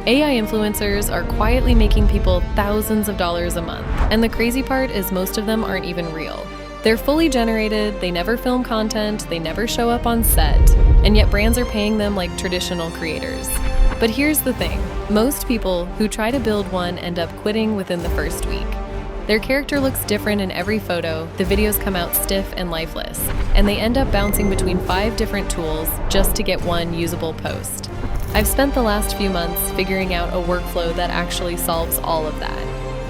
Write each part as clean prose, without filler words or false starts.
AI influencers are quietly making people thousands of dollars a month, and the crazy part is most of them aren't even real. They're fully generated, they never film content, they never show up on set, and yet brands are paying them like traditional creators. But here's the thing, most people who try to build one end up quitting within the first week. Their character looks different in every photo, the videos come out stiff and lifeless, and they end up bouncing between 5 different tools just to get one usable post. I've spent the last few months figuring out a workflow that actually solves all of that.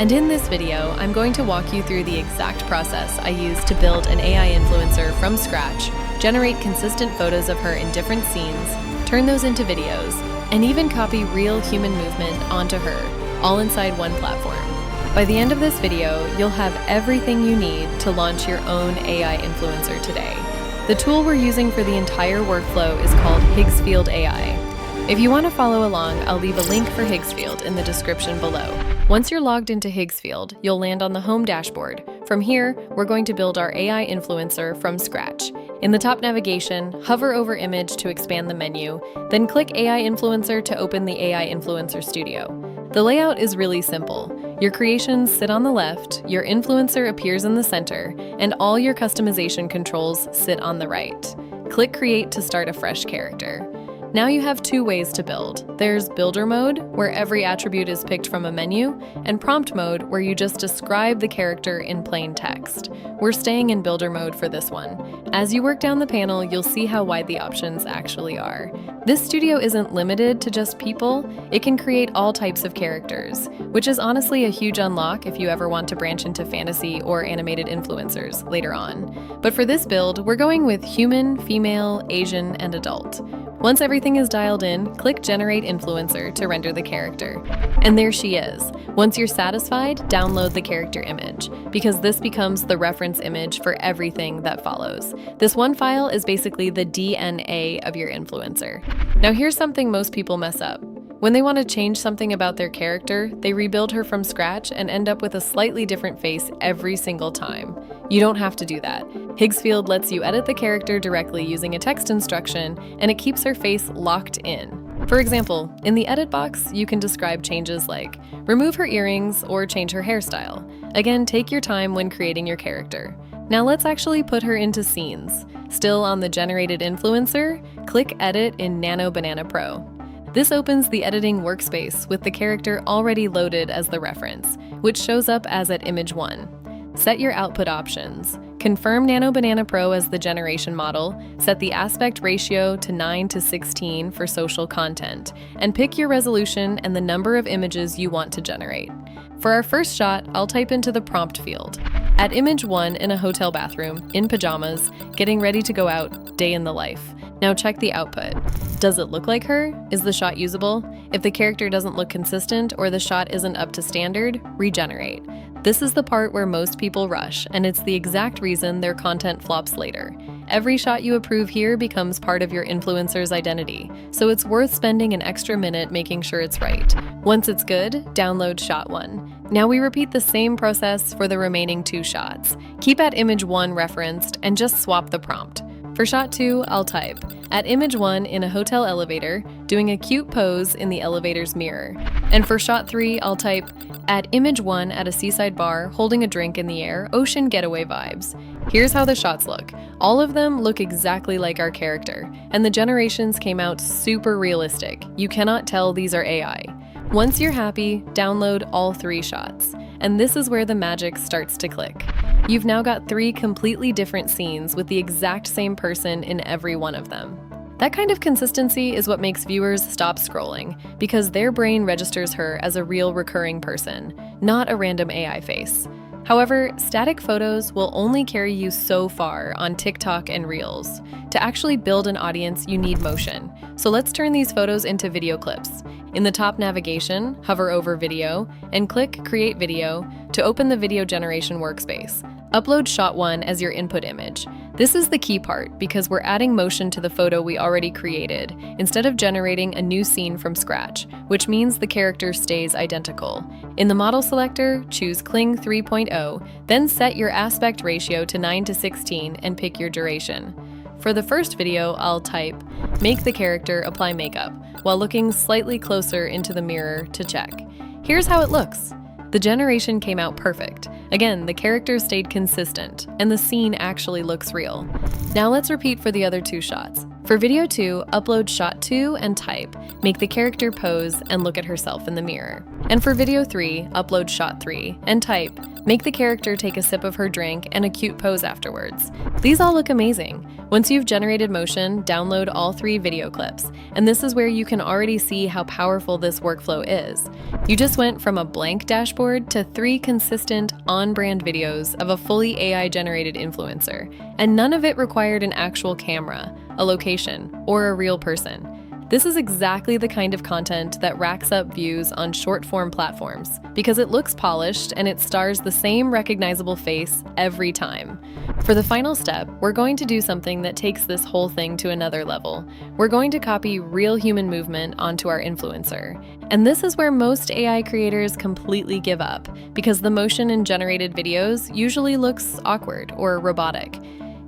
And in this video, I'm going to walk you through the exact process I use to build an AI influencer from scratch, generate consistent photos of her in different scenes, turn those into videos, and even copy real human movement onto her, all inside one platform. By the end of this video, you'll have everything you need to launch your own AI influencer today. The tool we're using for the entire workflow is called Higgsfield AI. If you want to follow along, I'll leave a link for Higgsfield in the description below. Once you're logged into Higgsfield, you'll land on the home dashboard. From here, we're going to build our AI influencer from scratch. In the top navigation, hover over Image to expand the menu, then click AI Influencer to open the AI Influencer Studio. The layout is really simple. Your creations sit on the left, your influencer appears in the center, and all your customization controls sit on the right. Click Create to start a fresh character. Now you have 2 ways to build. There's Builder mode, where every attribute is picked from a menu, and Prompt mode, where you just describe the character in plain text. We're staying in Builder mode for this one. As you work down the panel, you'll see how wide the options actually are. This studio isn't limited to just people, it can create all types of characters, which is honestly a huge unlock if you ever want to branch into fantasy or animated influencers later on. But for this build, we're going with human, female, Asian, and adult. Once everything is dialed in, click Generate Influencer to render the character. And there she is. Once you're satisfied, download the character image, because this becomes the reference image for everything that follows. This one file is basically the DNA of your influencer. Now here's something most people mess up. When they want to change something about their character, they rebuild her from scratch and end up with a slightly different face every single time. You don't have to do that. Higgsfield lets you edit the character directly using a text instruction, and it keeps her face locked in. For example, in the edit box, you can describe changes like remove her earrings or change her hairstyle. Again, take your time when creating your character. Now let's actually put her into scenes. Still on the generated influencer, click Edit in Nano Banana Pro. This opens the editing workspace with the character already loaded as the reference, which shows up as at Image 1. Set your output options. Confirm Nano Banana Pro as the generation model, set the aspect ratio to 9:16 for social content, and pick your resolution and the number of images you want to generate. For our first shot, I'll type into the prompt field. At Image 1 in a hotel bathroom, in pajamas, getting ready to go out, day in the life. Now check the output. Does it look like her? Is the shot usable? If the character doesn't look consistent or the shot isn't up to standard, regenerate. This is the part where most people rush, and it's the exact reason their content flops later. Every shot you approve here becomes part of your influencer's identity, so it's worth spending an extra minute making sure it's right. Once it's good, download shot 1. Now we repeat the same process for the remaining 2 shots. Keep at Image 1 referenced and just swap the prompt. For shot 2, I'll type, at Image 1 in a hotel elevator, doing a cute pose in the elevator's mirror. And for shot 3, I'll type, at Image 1 at a seaside bar, holding a drink in the air, ocean getaway vibes. Here's how the shots look. All of them look exactly like our character, and the generations came out super realistic. You cannot tell these are AI. Once you're happy, download all 3 shots. And this is where the magic starts to click. You've now got 3 completely different scenes with the exact same person in every one of them. That kind of consistency is what makes viewers stop scrolling, because their brain registers her as a real recurring person, not a random AI face. However, static photos will only carry you so far on TikTok and Reels. To actually build an audience, you need motion. So let's turn these photos into video clips. In the top navigation, hover over Video, and click Create Video to open the video generation workspace. Upload shot 1 as your input image. This is the key part because we're adding motion to the photo we already created, instead of generating a new scene from scratch, which means the character stays identical. In the model selector, choose Kling 3.0, then set your aspect ratio to 9:16 and pick your duration. For the first video, I'll type, "Make the character apply makeup," while looking slightly closer into the mirror to check. Here's how it looks. The generation came out perfect. Again, the character stayed consistent, and the scene actually looks real. Now let's repeat for the other two shots. For video 2, upload shot 2 and type, "Make the character pose and look at herself in the mirror." And for video 3, upload shot 3 and type, "Make the character take a sip of her drink and a cute pose afterwards." These all look amazing. Once you've generated motion, download all 3 video clips, and this is where you can already see how powerful this workflow is. You just went from a blank dashboard to 3 consistent, on-brand videos of a fully AI-generated influencer, and none of it required an actual camera, a location, or a real person. This is exactly the kind of content that racks up views on short-form platforms because it looks polished and it stars the same recognizable face every time. For the final step, we're going to do something that takes this whole thing to another level. We're going to copy real human movement onto our influencer. And this is where most AI creators completely give up because the motion in generated videos usually looks awkward or robotic.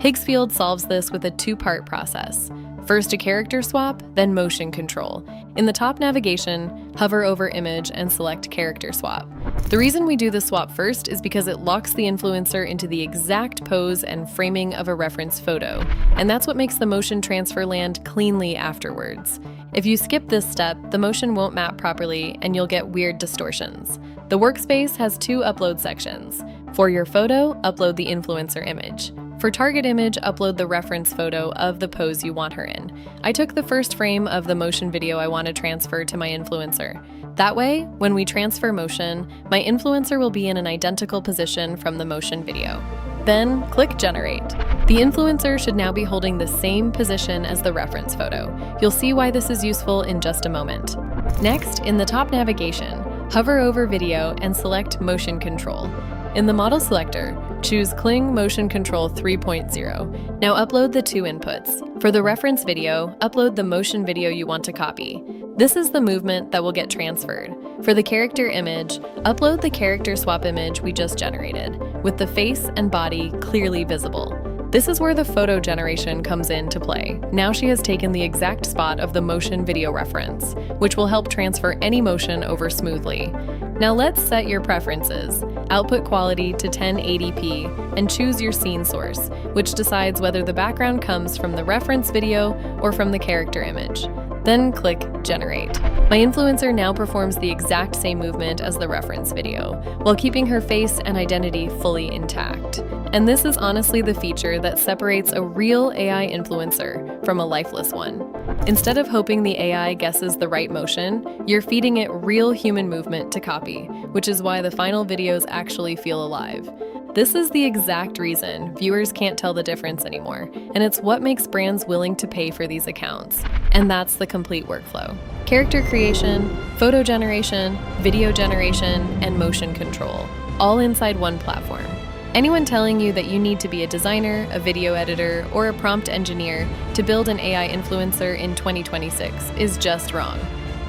Higgsfield solves this with a 2-part process. First a character swap, then motion control. In the top navigation, hover over image and select character swap. The reason we do the swap first is because it locks the influencer into the exact pose and framing of a reference photo, and that's what makes the motion transfer land cleanly afterwards. If you skip this step, the motion won't map properly and you'll get weird distortions. The workspace has 2 upload sections. For your photo, upload the influencer image. For target image, upload the reference photo of the pose you want her in. I took the first frame of the motion video I want to transfer to my influencer. That way, when we transfer motion, my influencer will be in an identical position from the motion video. Then, click Generate. The influencer should now be holding the same position as the reference photo. You'll see why this is useful in just a moment. Next, in the top navigation, hover over Video and select Motion Control. In the model selector, choose Kling Motion Control 3.0. Now upload the 2 inputs. For the reference video, upload the motion video you want to copy. This is the movement that will get transferred. For the character image, upload the character swap image we just generated, with the face and body clearly visible. This is where the photo generation comes into play. Now she has taken the exact spot of the motion video reference, which will help transfer any motion over smoothly. Now let's set your preferences. Output quality to 1080p and choose your scene source, which decides whether the background comes from the reference video or from the character image. Then click Generate. My influencer now performs the exact same movement as the reference video, while keeping her face and identity fully intact. And this is honestly the feature that separates a real AI influencer from a lifeless one. Instead of hoping the AI guesses the right motion, you're feeding it real human movement to copy, which is why the final videos actually feel alive. This is the exact reason viewers can't tell the difference anymore, and it's what makes brands willing to pay for these accounts. And that's the complete workflow. Character creation, photo generation, video generation, and motion control, all inside one platform. Anyone telling you that you need to be a designer, a video editor, or a prompt engineer to build an AI influencer in 2026 is just wrong.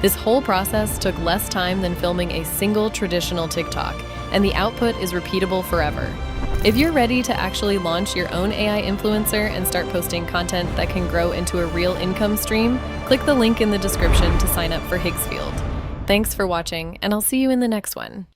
This whole process took less time than filming a single traditional TikTok, and the output is repeatable forever. If you're ready to actually launch your own AI influencer and start posting content that can grow into a real income stream, click the link in the description to sign up for Higgsfield. Thanks for watching, and I'll see you in the next one.